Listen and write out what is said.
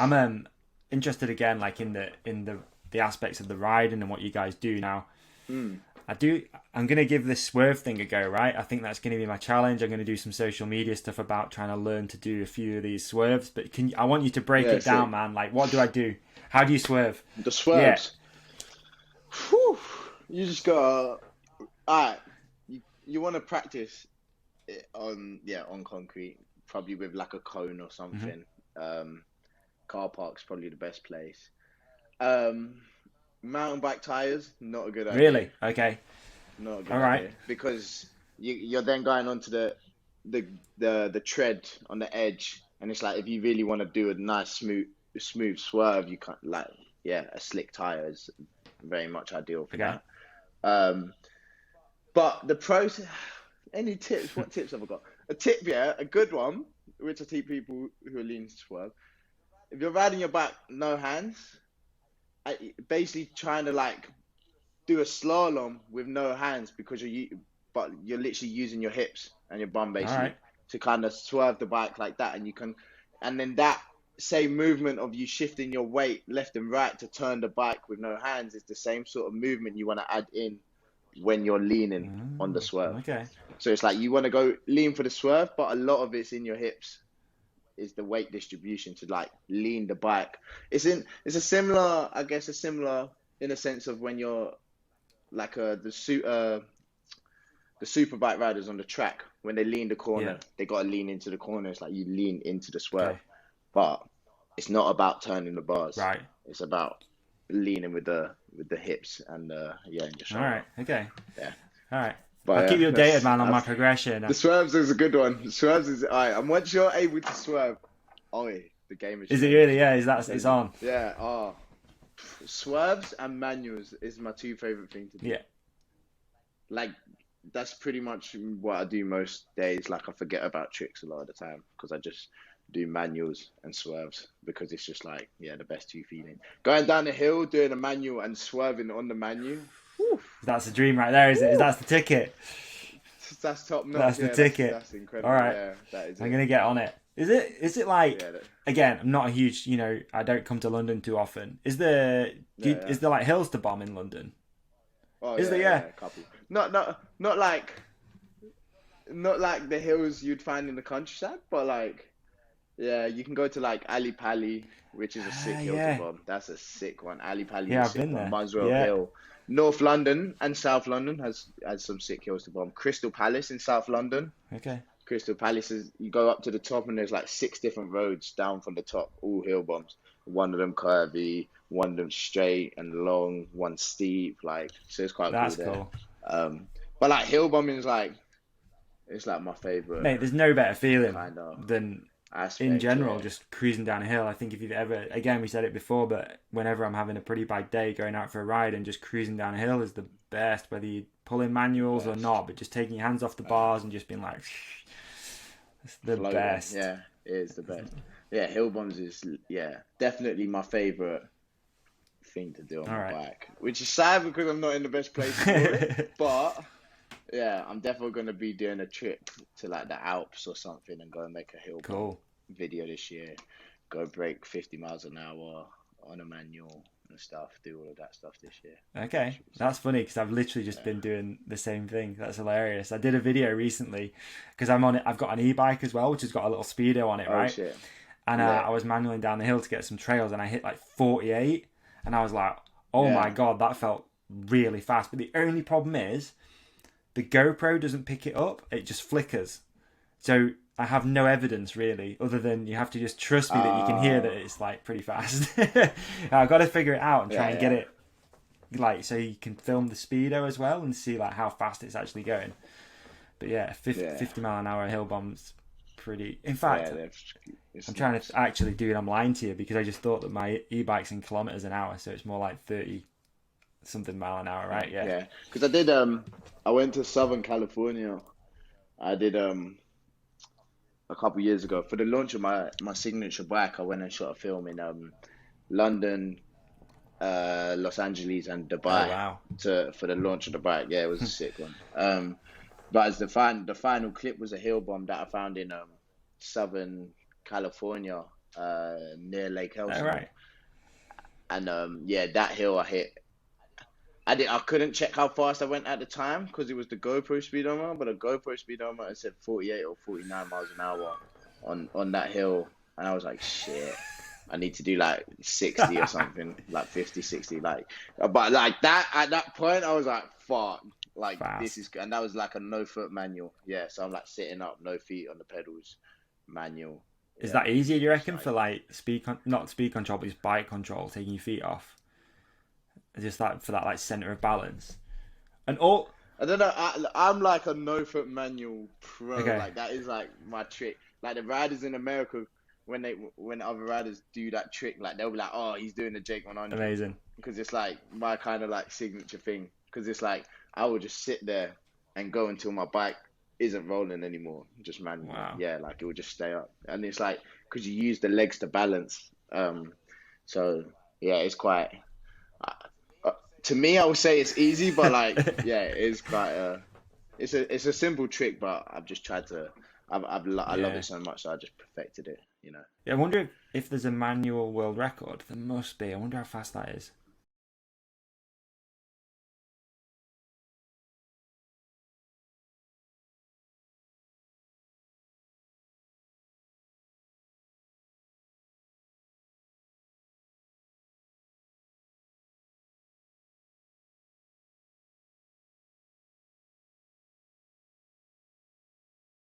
I'm interested again, like in the aspects of the riding and what you guys do now. I'm going to give this swerve thing a go, right? I think that's going to be my challenge. I'm going to do some social media stuff about trying to learn to do a few of these swerves. But I want you to break it down, man. Like, what do I do? How do you swerve? The swerves. Yeah. Whew. You just gotta. Alright. You want to practice it on concrete, probably with like a cone or something. Car park's probably the best place. Mountain bike tires, not a good idea. Really? Okay. Not a good idea. Because you're then going onto the tread on the edge, and it's like if you really want to do a nice smooth swerve, you can't a slick tire is very much ideal for that. But the process. Any tips? What tips have I got? A tip, a good one, which I teach people who are leaning to swerve. If you're riding your bike, no hands. Basically trying to like do a slalom with no hands because you're literally using your hips and your bum basically to kind of swerve the bike like that, and then that same movement of you shifting your weight left and right to turn the bike with no hands is the same sort of movement you want to add in when you're leaning on the swerve. Okay. So it's like you want to go lean for the swerve, but a lot of it's in your hips. Is the weight distribution to like lean the bike. It's a similar in a sense of when you're like the super bike riders on the track when they lean the corner, they got to lean into the corner. It's like you lean into the swerve, but it's not about turning the bars. Right. It's about leaning with the hips and your shoulder. All right. Okay. Yeah. All right. But I'll keep you updated, man, on my progression. The swerves is a good one. The swerves is alright. And once you're able to swerve, the game is. Is it really? Yeah. It's on. Yeah. Swerves and manuals is my two favorite things to do. Yeah. Like that's pretty much what I do most days. Like I forget about tricks a lot of the time because I just do manuals and swerves because it's just like the best two feeling. Going down the hill, doing a manual and swerving on the manual. That's the dream right there, is it? That's the ticket. That's top notch. That's the ticket. That's incredible. All right. Yeah, that is I'm going to get on it. Is it like, again, I'm not a huge, I don't come to London too often. Is there like hills to bomb in London? Oh, is there? Yeah, a couple. Not like the hills you'd find in the countryside, but like, you can go to like Ali Pali, which is a sick hill to bomb. That's a sick one. Ali Pali is a sick one. Muswell Hill. North London and South London has some sick hills to bomb. Crystal Palace in South London. Okay. Crystal Palace is, you go up to the top and there's like 6 different roads down from the top, all hill bombs. One of them curvy, one of them straight and long, one steep. Like, so it's quite cool there. That's cool. But like hill bombing is like, it's like my favorite. Mate, there's no better feeling than in general, just cruising down a hill. I think if you've ever, again, we said it before, but whenever I'm having a pretty bad day, going out for a ride and just cruising down a hill is the best, whether you pull in manuals or not, but just taking your hands off the bars and just being like, it's the best. Yeah, it is the best. Yeah, hill bombs is, definitely my favourite thing to do on my bike, which is sad because I'm not in the best place for it, but yeah, I'm definitely going to be doing a trip to like the Alps or something and go and make a hill bomb video this year. Go break 50 miles an hour on a manual and stuff. Do all of that stuff this year. Okay, that's funny because I've literally just been doing the same thing. That's hilarious. I did a video recently because I've got an e-bike as well, which has got a little speedo on it, right? Shit. And I was manualing down the hill to get some trails and I hit like 48 and I was like, oh my God, that felt really fast. But the only problem is the GoPro doesn't pick it up. It just flickers. So I have no evidence really, other than you have to just trust me that you can hear that it's like pretty fast. I've got to figure it out and try and get it like so you can film the speedo as well and see like how fast it's actually going. But 50 mile an hour hill bombs pretty. In fact, I'm trying to actually do it. I'm lying to you because I just thought that my e-bike's in kilometers an hour, so it's more like 30 something mile an hour, right? Yeah. Because I did. I went to Southern California. I did a couple years ago for the launch of my signature bike. I went and shot a film in London, Los Angeles, and Dubai. Oh, wow. For the launch of the bike. Yeah, it was a sick one. But as the final clip was a hill bomb that I found in Southern California, near Lake Oh, Elsinore, right. and yeah, that hill I hit. I couldn't check how fast I went at the time because it was the GoPro speedometer, but the GoPro speedometer said 48 or 49 miles an hour on that hill, and I was like, shit, I need to do like 60 or something, like 50, 60, like, but like that at that point, I was like, fuck, like this is Fast. good, and that was like a no foot manual, yeah, so I'm like sitting up, no feet on the pedals, manual, Is yeah, that easier, do you just reckon, like for like not speed control, but just bike control, taking your feet off? Just like for that like center of balance. And all I don't know. I'm like a no foot manual pro. okay, Like that is like my trick. Like the riders in America, when other riders do that trick, like they'll be like, "Oh, he's doing the Jake 100," amazing. because it's like my kind of like signature thing. Because it's like I will just sit there and go until my bike isn't rolling anymore, just manually. Wow. Yeah, like it will just stay up, and it's like because you use the legs to balance. So yeah, it's quite. Uh, to me, I would say it's easy, but like, yeah, it is quite it's a simple trick, but I've just tried to, I love Yeah. it so much, so I just perfected it, you know. Yeah, I wonder if there's a manual world record. There must be. I wonder how fast that is.